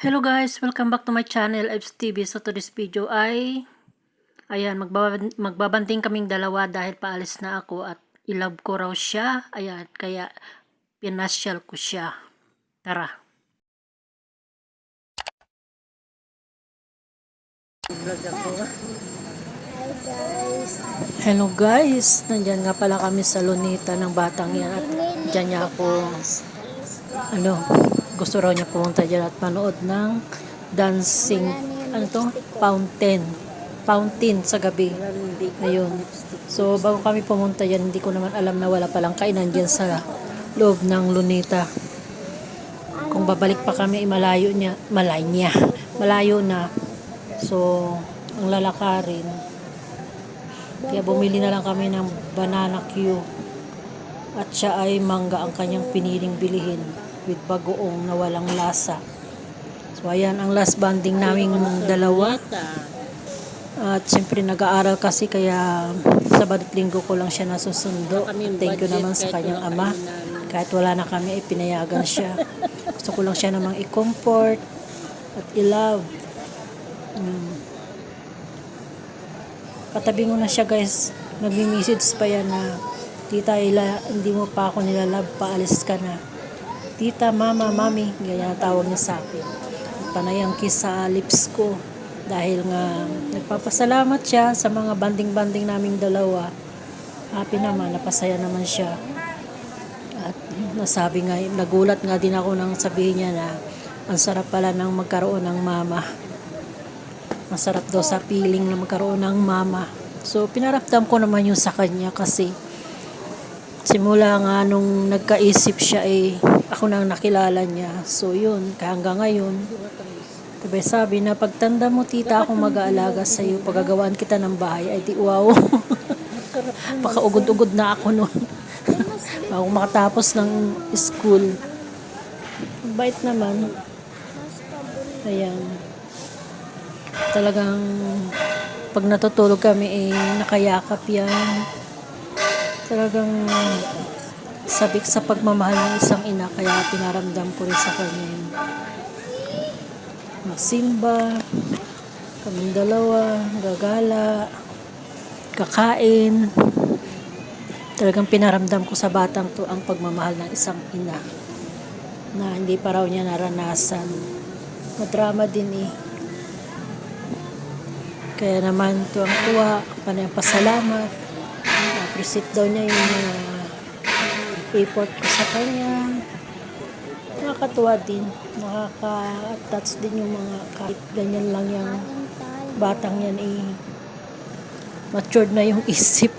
Hello guys, welcome back to my channel, Ebs TV. So today's video ay ayan, magbabanding kaming dalawa dahil paalis na ako at ilove ko raw siya. Ayan, kaya pinasyal ko siya. Tara. Hello guys, nandyan nga pala kami sa Lunita ng batang yan at dyan niya ako gusto raw niya pumunta dyan at manood ng dancing fountain sa gabi. Ayun. So bago kami pumunta dyan, hindi ko naman alam na wala palang kainan dyan sa loob ng Lunita. Kung babalik pa kami, malayo na. So ang lalakarin, kaya bumili na lang kami ng banana Q at siya ay mangga ang kanyang piniling bilihin with bagoong na walang lasa. So ayan ang last banding naming dalawa. At siyempre nag-aaral kasi, kaya Sabado at Linggo ko lang siya nasusundo. Thank you naman sa kanyang ama. Kahit wala na kami, ay pinayagan siya. Gusto ko lang siya namang i-comfort at i-love. Katabi mo na siya guys. Nagmi-message pa yan na, "Tita, hindi mo pa ako nilalove, paalis ka na." "Tita, mama, mami," ganyan tawag niya sa akin. Panay ang kiss sa lips ko dahil nga nagpapasalamat siya sa mga banding-banding naming dalawa. Happy naman, napasaya naman siya. At nasabi nga, nagulat nga din ako nang sabihin niya na ang sarap pala ng magkaroon ng mama. Masarap daw sa feeling na magkaroon ng mama. So pinaramdam ko naman yun sa kanya kasi simula nga nung nagkaisip siya ako nang nakilala niya. So yun, hanggang ngayon. Diba sabi na, "Pagtanda mo tita, ako mag-aalaga sa iyo. Pagagawaan kita ng bahay." Ay di wow. Pakaugod-ugod na ako noon. Ako makatapos ng school. Bait naman. Ayan. Talagang pag natutulog kami nakayakap yan. Talagang sabik sa pagmamahal ng isang ina, kaya pinaramdam ko rin sa kanya yun. Magsimba, kaming dalawa, gagala, kakain. Talagang pinaramdam ko sa batang to ang pagmamahal ng isang ina na hindi pa raw niya naranasan. Madrama din Kaya naman tuwang-tuwa, panay ang pasalamat. Appreciate daw niya yung effort ko sa kanya. Nakakatuwa din, nakaka-touch din yung mga kahit ganyan lang yung batang yan matured na yung isip.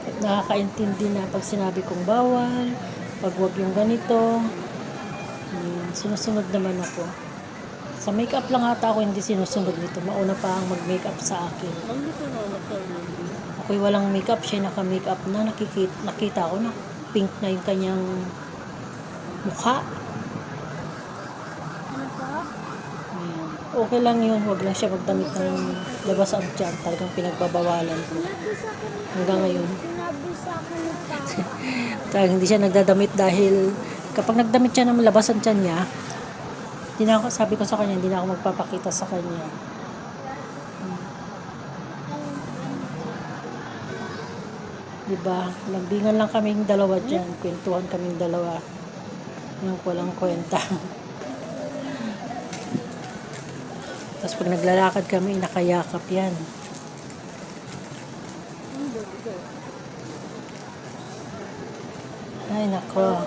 At nakakaintindi na pag sinabi kong bawal, pag wag yung ganito, sinusunod naman ako. Sa makeup lang ata ako hindi sinusunod nito. Mauna pa ang mag-makeup sa akin. Ako'y walang makeup, siya naka-makeup na. Nakita ko na pink na yung kanyang mukha. Ayan. Okay lang yun. Huwag lang siya magdamit ng labas ang tiyan. Talagang pinagbabawalan ko. Hanggang ngayon. Talagang hindi siya nagdadamit dahil kapag nagdamit siya ng labas ang tiyan niya, sabi ko sa kanya, hindi na ako magpapakita sa kanya. Diba? Lambingan lang kaming dalawa dyan. Kwentuhan kaming dalawa. Yung walang kwenta. Tapos pag naglalakad kami, nakayakap yan. Ay, nako.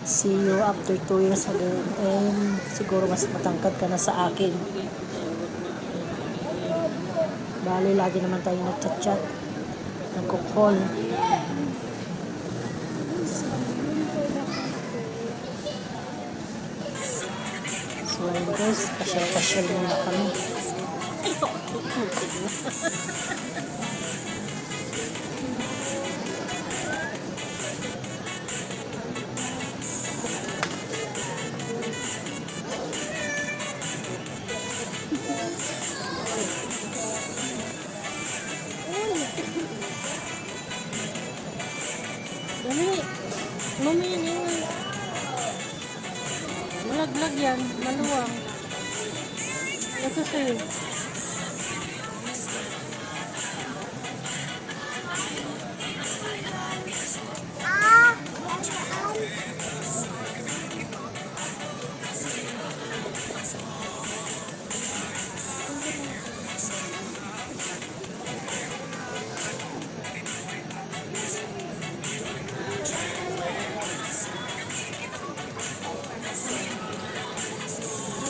See you after 2 years again. And siguro mas matangkad ka na sa akin. Bali, lagi naman tayo nagchat-chat. Nagko-call. So ayun guys, pasyal-pasyal muna kami. Dali. Mamaya na yun. Malaglag yan. Maluwang. Ito sa'yo.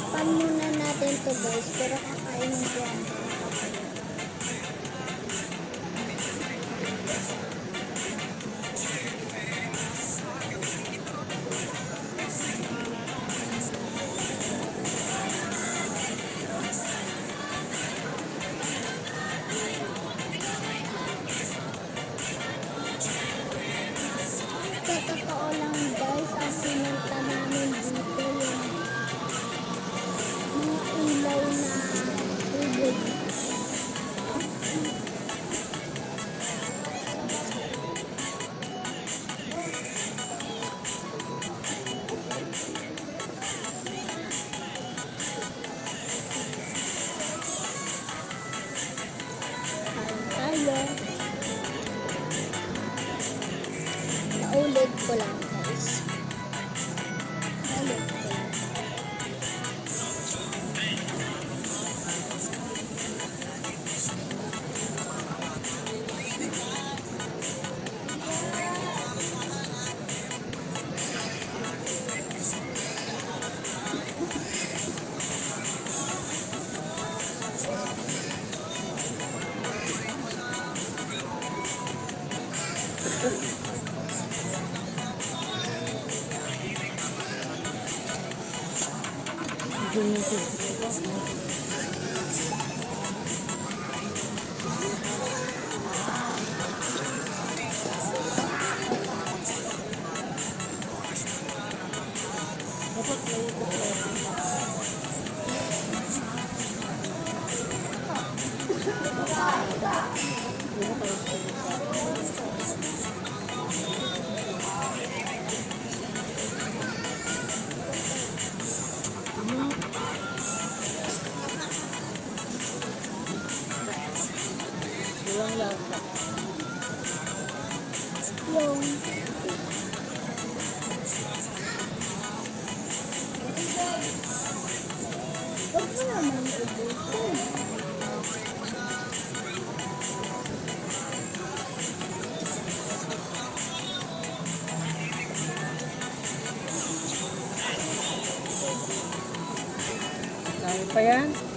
Pan muna natin to guys, pero kakainin ko yan. Sa totoo lang guys, ang pinunta namin dito yung mga ilaw na tubig. Tayo. Naulit ko lang guys. Naulit ko lang. Yung wag mo naman ubusin. Dahil pa yan.